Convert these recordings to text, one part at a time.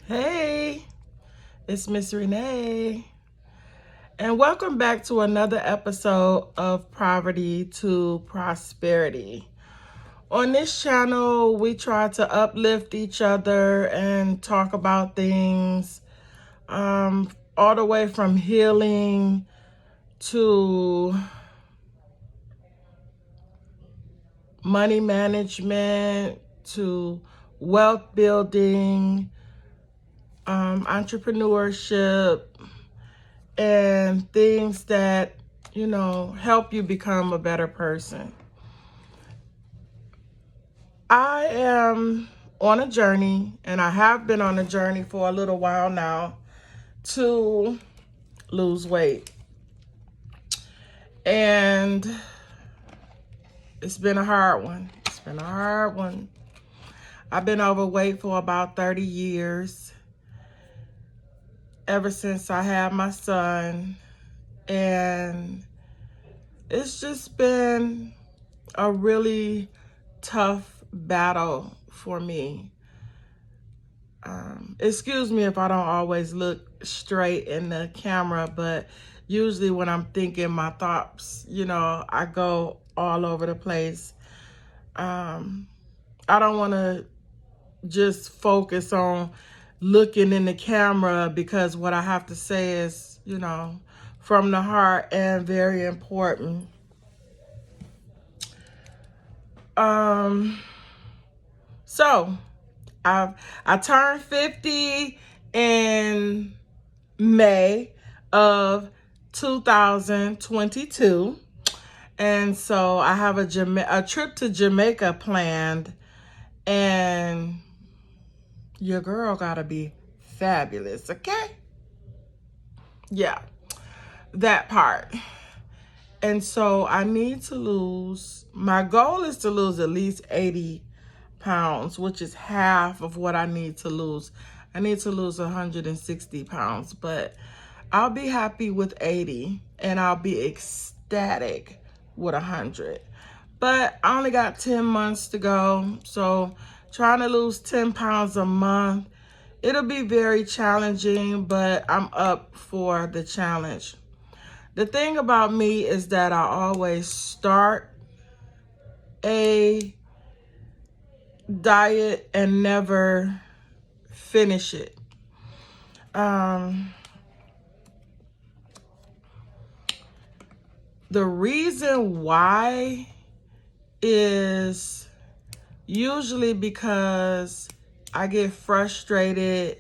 Hey, it's Miss Renee, and welcome back to another episode of Poverty to Prosperity. On this channel, we try to uplift each other and talk about things all the way from healing to money management to wealth building, entrepreneurship, and things that, help you become a better person. I am on a journey, and I have been on a journey for a little while now to lose weight. And it's been a hard one. I've been overweight for about 30 years, ever since I had my son. And it's just been a really tough battle for me. Excuse me if I don't always look straight in the camera, but usually when I'm thinking my thoughts, I go all over the place. I don't want to just focus on looking in the camera, because what I have to say is, from the heart and very important. So I turned 50 in May of 2022. And so I have a trip to Jamaica planned, and your girl gotta be fabulous, okay? Yeah, that part. And so I need to my goal is to lose at least 80 pounds, which is half of what I need to lose. I need to lose 160 pounds, but I'll be happy with 80, and I'll be ecstatic with 100. But I only got 10 months to go, so trying to lose 10 pounds a month, it'll be very challenging, but I'm up for the challenge. The thing about me is that I always start a diet and never finish it. The reason why is usually because I get frustrated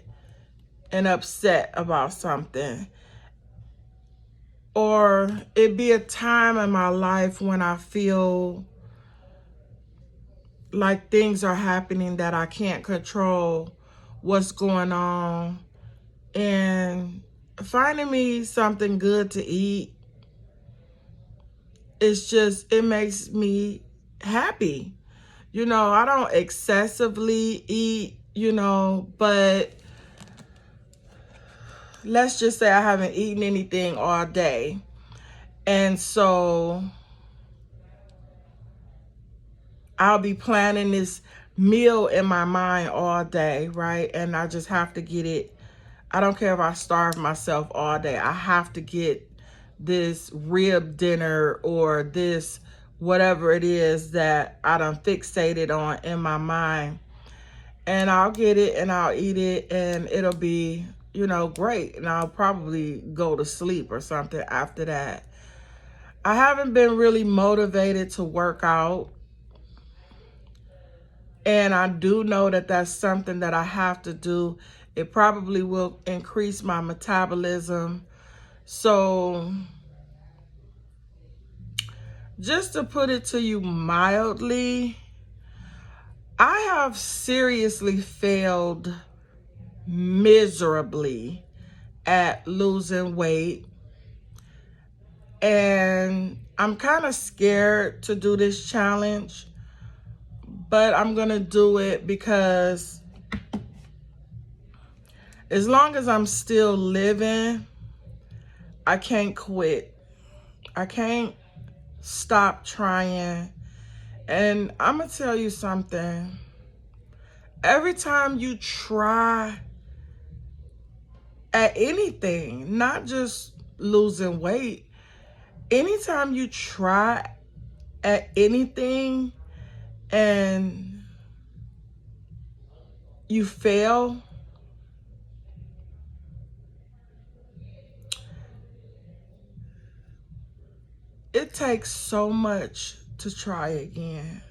and upset about something. Or it be a time in my life when I feel like things are happening that I can't control what's going on. And finding me something good to eat, it makes me happy. I don't excessively eat, but let's just say I haven't eaten anything all day. And so I'll be planning this meal in my mind all day, right? And I just have to get it. I don't care if I starve myself all day. I have to get this rib dinner or this whatever it is that I done fixated on in my mind. And I'll get it and I'll eat it, and it'll be, great. And I'll probably go to sleep or something after that. I haven't been really motivated to work out. And I do know that that's something that I have to do. It probably will increase my metabolism. So just to put it to you mildly, I have seriously failed miserably at losing weight. And I'm kind of scared to do this challenge, but I'm going to do it because as long as I'm still living, I can't quit. I can't stop trying. And I'm going to tell you something. Every time you try at anything, not just losing weight. Anytime you try at anything and you fail, it takes so much to try again,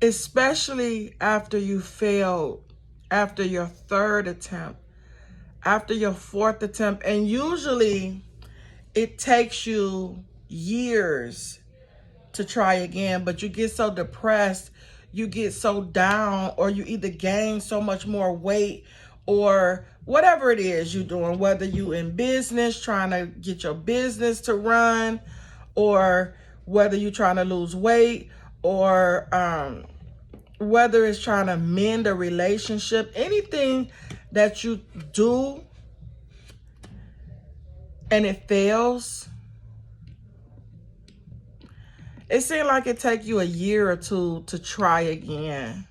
especially after you failed, after your third attempt, after your fourth attempt. And usually it takes you years to try again, but you get so depressed, you get so down, or you either gain so much more weight, or whatever it is you're doing, whether you in business, trying to get your business to run, or whether you're trying to lose weight, or whether it's trying to mend a relationship, anything that you do and it fails, it seems like it takes you a year or two to try again.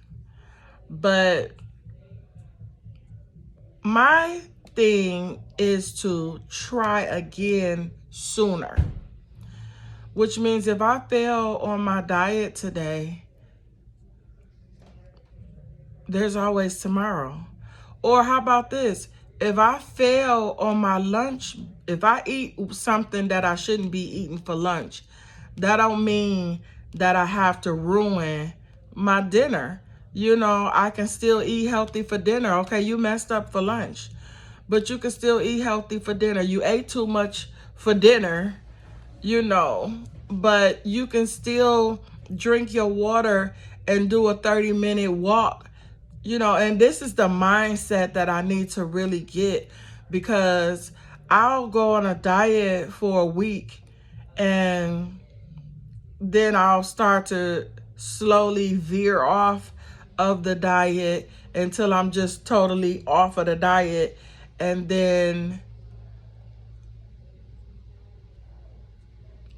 But my thing is to try again sooner, which means if I fail on my diet today, there's always tomorrow. Or how about this? If I fail on my lunch, if I eat something that I shouldn't be eating for lunch, that don't mean that I have to ruin my dinner. You know, I can still eat healthy for dinner. Okay, you messed up for lunch, but you can still eat healthy for dinner. You ate too much for dinner, you know, but you can still drink your water and do a 30-minute walk, you know. And this is the mindset that I need to really get, because I'll go on a diet for a week and then I'll start to slowly veer off of the diet until I'm just totally off of the diet. And then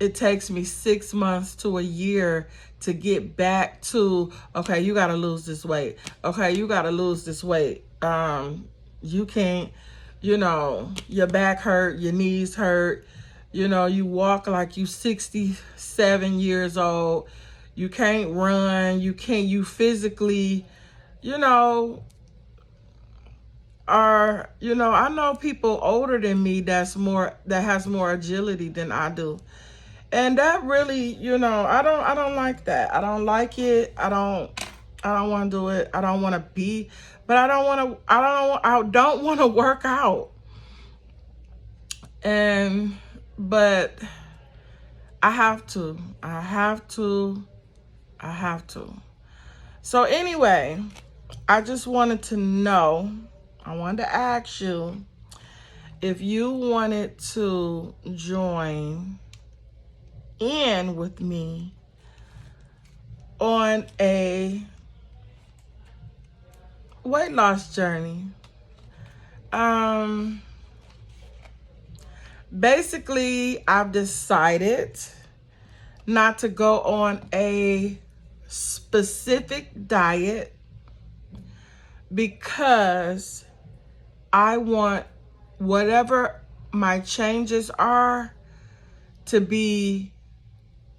it takes me 6 months to a year to get back to, okay, you got to lose this weight. Okay, you got to lose this weight. You can't, you know, your back hurt, your knees hurt. You know, you walk like you 67 years old. You can't run. You physically, you know, are, you know, I know people older than me that has more agility than I do. And that really, you know, I don't like that. I don't like it. I don't want to do it. I don't want to be, but I don't want to work out. But I have to. So anyway, I just wanted to know, I wanted to ask you if you wanted to join in with me on a weight loss journey. Basically, I've decided not to go on a specific diet because I want whatever my changes are to be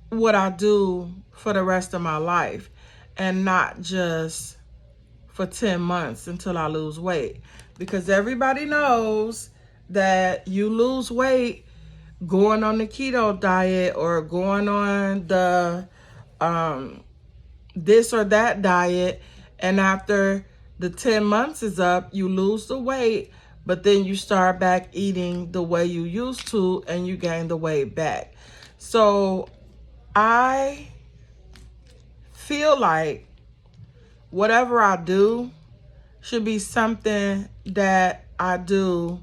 what I do for the rest of my life, and not just for 10 months until I lose weight. Because everybody knows that you lose weight going on the keto diet or going on the this or that diet, and after the 10 months is up, you lose the weight, but then you start back eating the way you used to and you gain the weight back. So I feel like whatever I do should be something that I do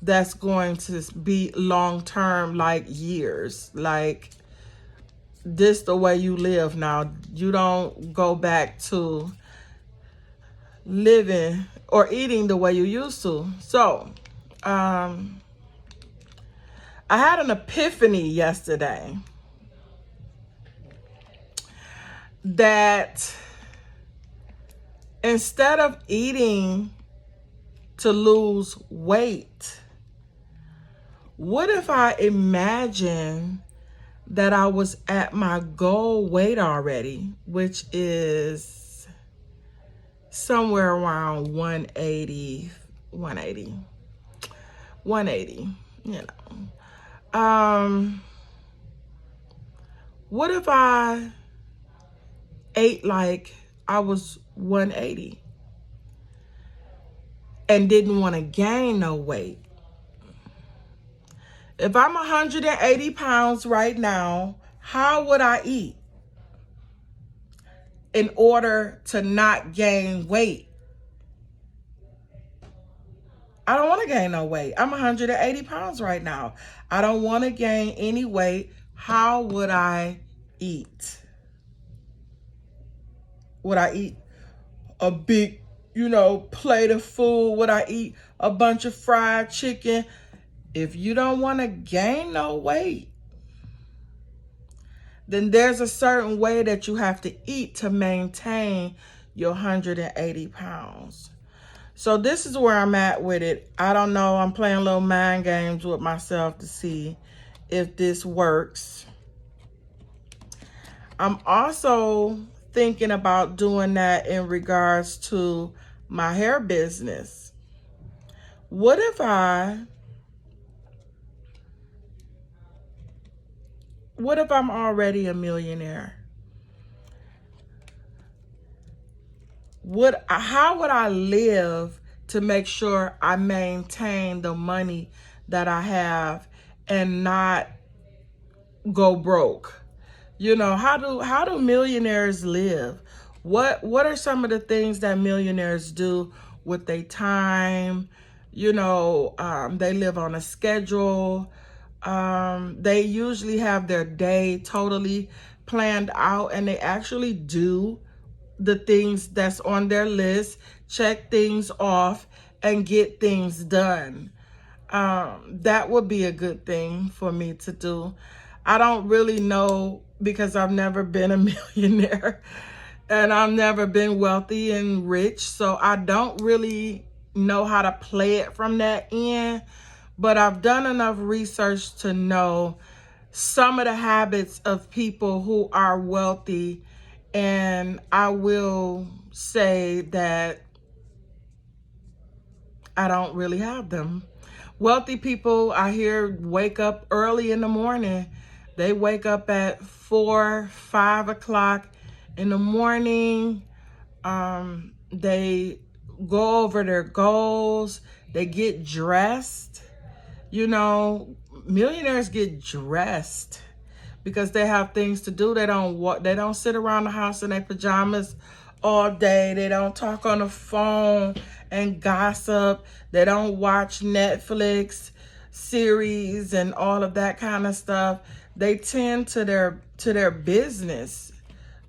that's going to be long term, like years. Like, this the way you live now. You don't go back to living or eating the way you used to. So I had an epiphany yesterday that instead of eating to lose weight? What if I imagine that I was at my goal weight already, which is somewhere around 180, you know. What if I ate like I was 180 and didn't want to gain no weight? If I'm 180 pounds right now, how would I eat in order to not gain weight? I don't want to gain no weight. I'm 180 pounds right now. I don't want to gain any weight. How would I eat? Would I eat a big, plate of food? Would I eat a bunch of fried chicken? If you don't want to gain no weight, then there's a certain way that you have to eat to maintain your 180 pounds. So this is where I'm at with it. I don't know. I'm playing little mind games with myself to see if this works. I'm also thinking about doing that in regards to my hair business. What if I'm already a millionaire? How would I live to make sure I maintain the money that I have and not go broke? How do millionaires live? What are some of the things that millionaires do with their time? They live on a schedule. They usually have their day totally planned out, and they actually do the things that's on their list, check things off, and get things done. That would be a good thing for me to do. I don't really know, because I've never been a millionaire and I've never been wealthy and rich, so I don't really know how to play it from that end. But I've done enough research to know some of the habits of people who are wealthy, and I will say that I don't really have them. Wealthy people, I hear, wake up early in the morning. They wake up at 4, 5 o'clock in the morning. They go over their goals. They get dressed. Millionaires get dressed because they have things to do. They don't sit around the house in their pajamas all day. They don't talk on the phone and gossip. They don't watch Netflix series and all of that kind of stuff. They tend to their business.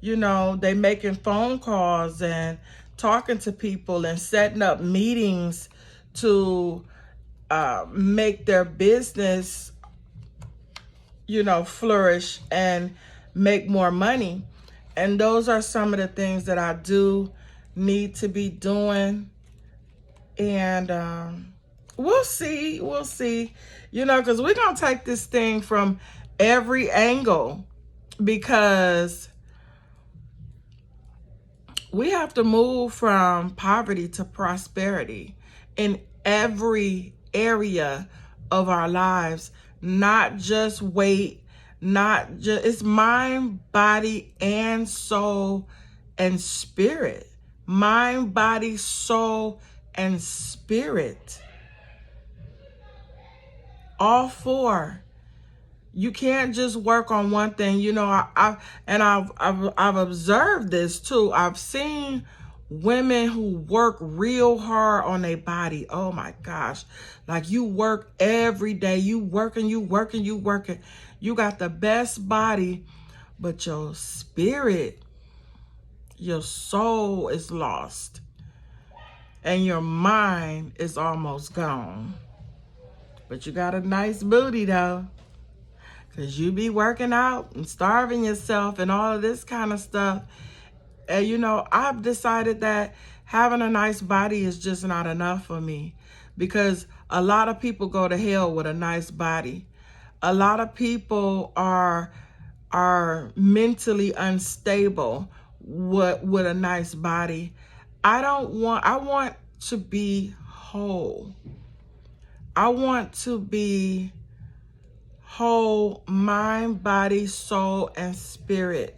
They making phone calls and talking to people and setting up meetings to make their business, flourish and make more money. And those are some of the things that I do need to be doing. And we'll see, because we're going to take this thing from every angle, because we have to move from poverty to prosperity in every area of our lives, not just weight, it's mind, body, and soul and spirit. Mind, body, soul, and spirit. All four. You can't just work on one thing. I've observed this too. I've seen women who work real hard on their body. Oh my gosh. Like, you work every day. You working. You got the best body, but your spirit, your soul is lost. And your mind is almost gone. But you got a nice booty though. Because you be working out and starving yourself and all of this kind of stuff. And I've decided that, having a nice body is just not enough for me, because a lot of people go to hell with a nice body. A lot of people are mentally unstable with a nice body. I want to be whole. I want to be whole, mind, body, soul, and spirit.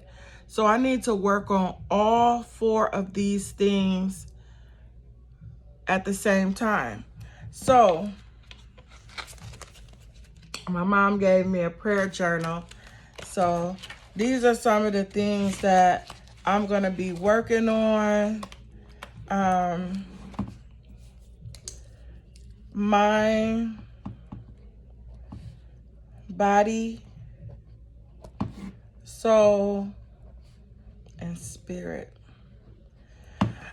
So I need to work on all 4 of these things at the same time. So my mom gave me a prayer journal. So these are some of the things that I'm going to be working on. Mind, body, soul, and spirit.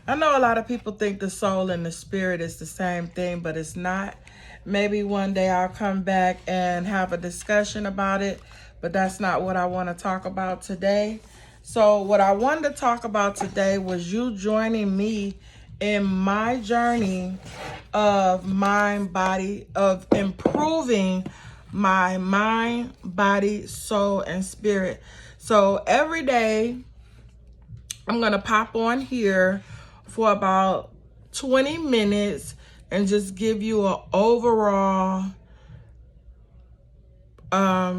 I know a lot of people think the soul and the spirit is the same thing, but it's not. Maybe one day I'll come back and have a discussion about it, but that's not what I want to talk about today. So what I wanted to talk about today was you joining me in my journey of mind, body, of improving my mind, body, soul, and spirit. So every day I'm going to pop on here for about 20 minutes and just give you an overall, I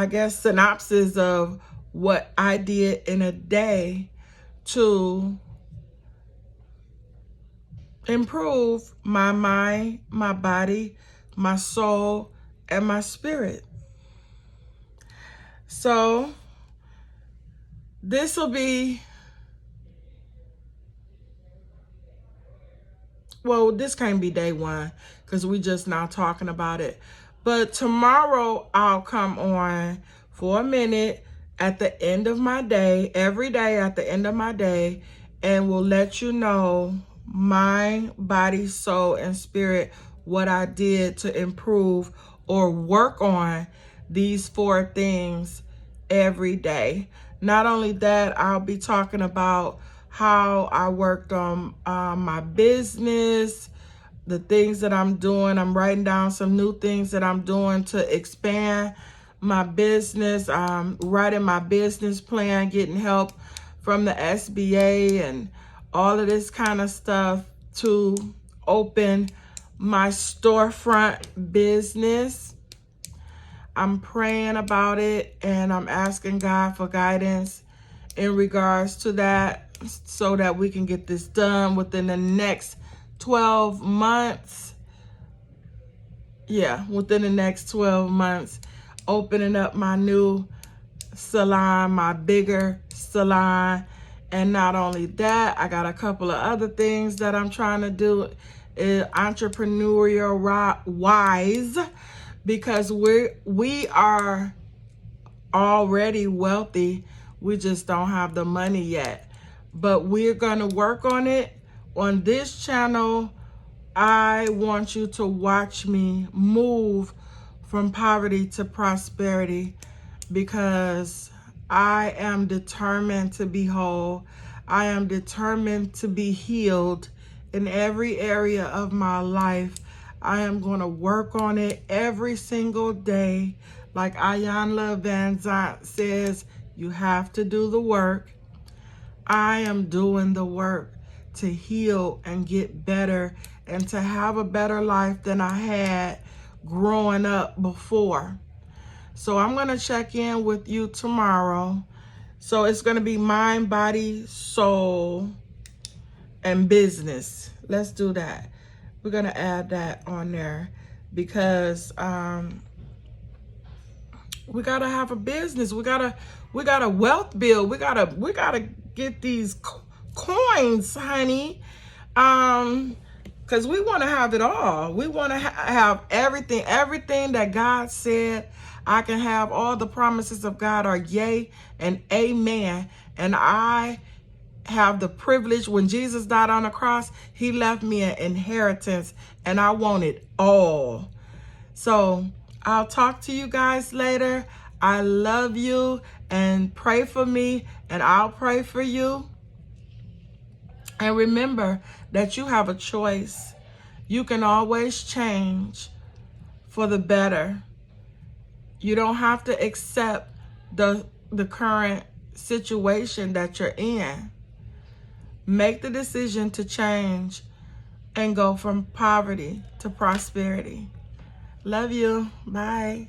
guess, synopsis of what I did in a day to improve my mind, my body, my soul, and my spirit. So this will be, well, this can't be day 1 because we just now talking about it. But tomorrow I'll come on for a minute at the end of my day, every day at the end of my day, and will let you know mind, body, soul, and spirit, what I did to improve or work on these 4 things every day. Not only that, I'll be talking about how I worked on my business, the things that I'm doing. I'm writing down some new things that I'm doing to expand my business. Writing my business plan, getting help from the SBA and all of this kind of stuff to open my storefront business. I'm praying about it and I'm asking God for guidance in regards to that so that we can get this done within the next 12 months. Yeah, within the next 12 months, opening up my new salon, my bigger salon. And not only that, I got a couple of other things that I'm trying to do entrepreneurial wise, because we are already wealthy. We just don't have the money yet. But we're gonna work on it. On this channel, I want you to watch me move from poverty to prosperity, because I am determined to be whole. I am determined to be healed in every area of my life. I am going to work on it every single day. Like Iyanla Vanzant says, you have to do the work. I am doing the work to heal and get better and to have a better life than I had growing up before. So I'm going to check in with you tomorrow. So it's going to be mind, body, soul, and business. Let's do that. We're going to add that on there because we got to have a business. We got to wealth build. We got to get these coins, honey. Because we want to have it all. We want to have everything that God said I can have. All the promises of God are yea and amen. And I have the privilege, when Jesus died on the cross, he left me an inheritance and I want it all. So I'll talk to you guys later. I love you, and pray for me and I'll pray for you. And remember that you have a choice. You can always change for the better. You don't have to accept the current situation that you're in. Make the decision to change and go from poverty to prosperity. Love you. Bye.